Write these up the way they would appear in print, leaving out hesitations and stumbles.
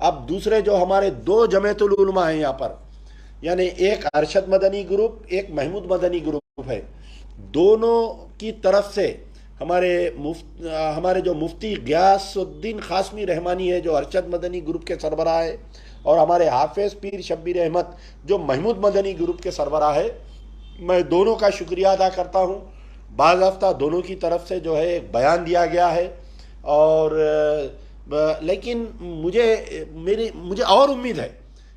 اب دوسرے جو ہمارے دو جمعیت العلماء ہیں یہاں پر، یعنی ایک ارشد مدنی گروپ، ایک محمود مدنی گروپ ہے، دونوں کی طرف سے ہمارے جو مفتی غیاث الدین قاسمی رحمانی ہے جو ارشد مدنی گروپ کے سربراہ ہے، اور ہمارے حافظ پیر شبیر احمد جو محمود مدنی گروپ کے سربراہ ہے، میں دونوں کا شکریہ ادا کرتا ہوں۔ بعض ہفتہ دونوں کی طرف سے جو ہے ایک بیان دیا گیا ہے، اور لیکن مجھے اور امید ہے،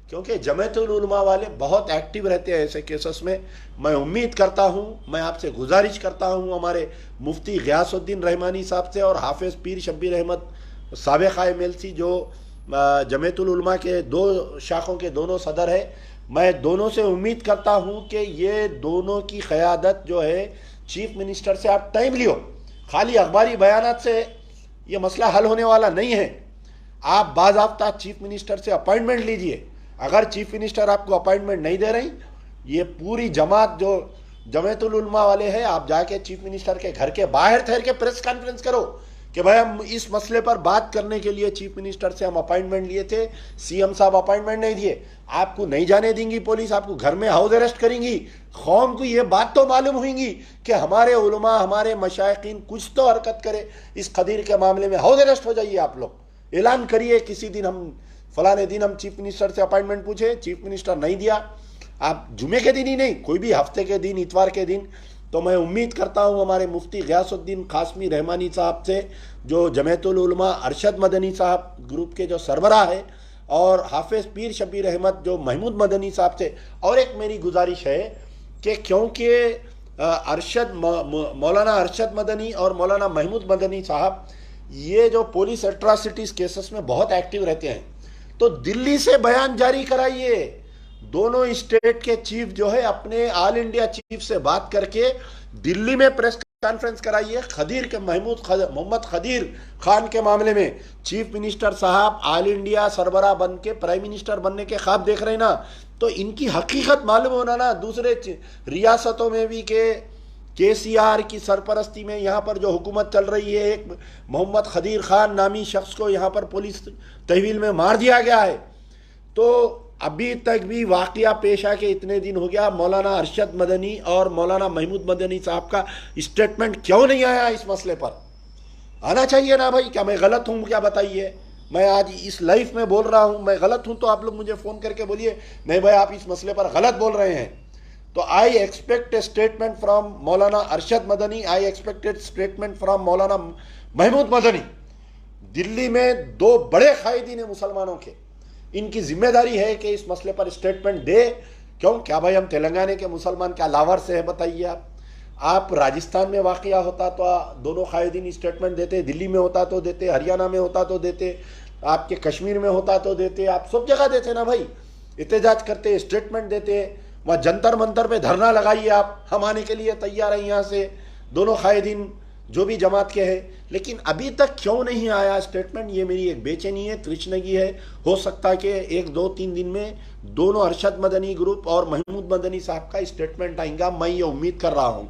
کیونکہ جمعیت العلماء والے بہت ایکٹیو رہتے ہیں ایسے کیسز میں۔ میں امید کرتا ہوں، میں آپ سے گزارش کرتا ہوں ہمارے مفتی غیاث الدین رحمانی صاحب سے اور حافظ پیر شبیر احمد سابق MLC جو جمعیت العلماء کے دو شاخوں کے دونوں صدر ہے، میں دونوں سے امید کرتا ہوں کہ یہ دونوں کی قیادت جو ہے چیف منسٹر سے آپ ٹائم لیو، خالی اخباری بیانات سے یہ مسئلہ حل ہونے والا نہیں ہے۔ آپ باضابطہ چیف منسٹر سے اپائنٹمنٹ لیجئے، اگر چیف منسٹر آپ کو اپائنٹمنٹ نہیں دے رہی، یہ پوری جماعت جو جمعیت العلماء والے ہیں، آپ جا کے چیف منسٹر کے گھر کے باہر ٹھہر کے پریس کانفرنس کرو کہ بھائی ہم اس مسئلے پر بات کرنے کے لیے چیف منسٹر سے ہم اپائنٹمنٹ لیے تھے، CM صاحب اپائنٹمنٹ نہیں دیے، آپ کو نہیں جانے دیں گی پولیس، آپ کو گھر میں ہاؤس اریسٹ کریں گی۔ قوم کو یہ بات تو معلوم ہوئیں گی کہ ہمارے علماء، ہمارے مشائقین کچھ تو حرکت کرے اس قدیر کے معاملے میں، ہاؤس اریسٹ ہو جائیے۔ آپ لوگ اعلان کریے کسی دن ہم فلانے دن ہم چیف منسٹر سے اپائنٹمنٹ پوچھے، چیف منسٹر نہیں دیا، آپ جمعے کے دن ہی نہیں، کوئی بھی ہفتے کے دن، اتوار کے دن۔ تو میں امید کرتا ہوں ہمارے مفتی غیاث الدین قاسمی رحمانی صاحب سے جو جمعیت العلماء ارشد مدنی صاحب گروپ کے جو سربراہ ہے، اور حافظ پیر شبیر احمد جو محمود مدنی صاحب سے، اور ایک میری گزارش ہے کہ کیونکہ مولانا ارشد مدنی اور مولانا محمود مدنی صاحب یہ جو پولیس ایٹراسٹیز کیسز میں بہت ایکٹیو رہتے ہیں، تو دلی سے بیان جاری کرائیے، دونوں اسٹیٹ کے چیف جو ہے اپنے آل انڈیا چیف سے بات کر کے دلی میں پریس کانفرنس کرائیے۔ محمد خدیر خان کے معاملے میں چیف منسٹر صاحب آل انڈیا سربراہ بن کے پرائم منسٹر بننے کے خواب دیکھ رہے ہیں نا، تو ان کی حقیقت معلوم ہونا نا دوسرے ریاستوں میں بھی کہ KCR کی سرپرستی میں یہاں پر جو حکومت چل رہی ہے، ایک محمد خدیر خان نامی شخص کو یہاں پر پولیس تحویل میں مار دیا گیا ہے۔ تو ابھی تک بھی واقعہ پیش آ کے اتنے دن ہو گیا، مولانا ارشد مدنی اور مولانا محمود مدنی صاحب کا اسٹیٹمنٹ کیوں نہیں آیا اس مسئلے پر؟ آنا چاہیے نا بھائی۔ کیا میں غلط ہوں؟ کیا بتائیے، میں آج اس لائف میں بول رہا ہوں، میں غلط ہوں تو آپ لوگ مجھے فون کر کے بولیے نہیں بھائی آپ اس مسئلے پر غلط بول رہے ہیں۔ تو I expect a statement from Maulana Arshad Madani, I expected statement from مولانا محمود مدنی۔ دلی میں دو بڑے قائدین ہیں مسلمانوں کے، ان کی ذمہ داری ہے کہ اس مسئلے پر اسٹیٹمنٹ دے۔ کیا بھائی ہم تلنگانے کے مسلمان کیا لاور سے ہے؟ بتائیے آپ راجستھان میں واقعہ ہوتا تو دونوں قائدین اسٹیٹمنٹ دیتے، دلی میں ہوتا تو دیتے، ہریانہ میں ہوتا تو دیتے، آپ کے کشمیر میں ہوتا تو دیتے، آپ سب جگہ دیتے نا بھائی، احتجاج کرتے، اسٹیٹمنٹ دیتے، وہاں جنتر منتر پہ دھرنا لگائیے، آپ ہم آنے کے لیے تیار ہیں یہاں سے، دونوں قائدین جو بھی جماعت کے ہیں۔ لیکن ابھی تک کیوں نہیں آیا اسٹیٹمنٹ؟ یہ میری ایک بے چینی ہے، ترچنگی ہے۔ ہو سکتا ہے کہ 1-2-3 دن میں دونوں ارشد مدنی گروپ اور محمود مدنی صاحب کا اسٹیٹمنٹ آئیں گا، میں یہ امید کر رہا ہوں۔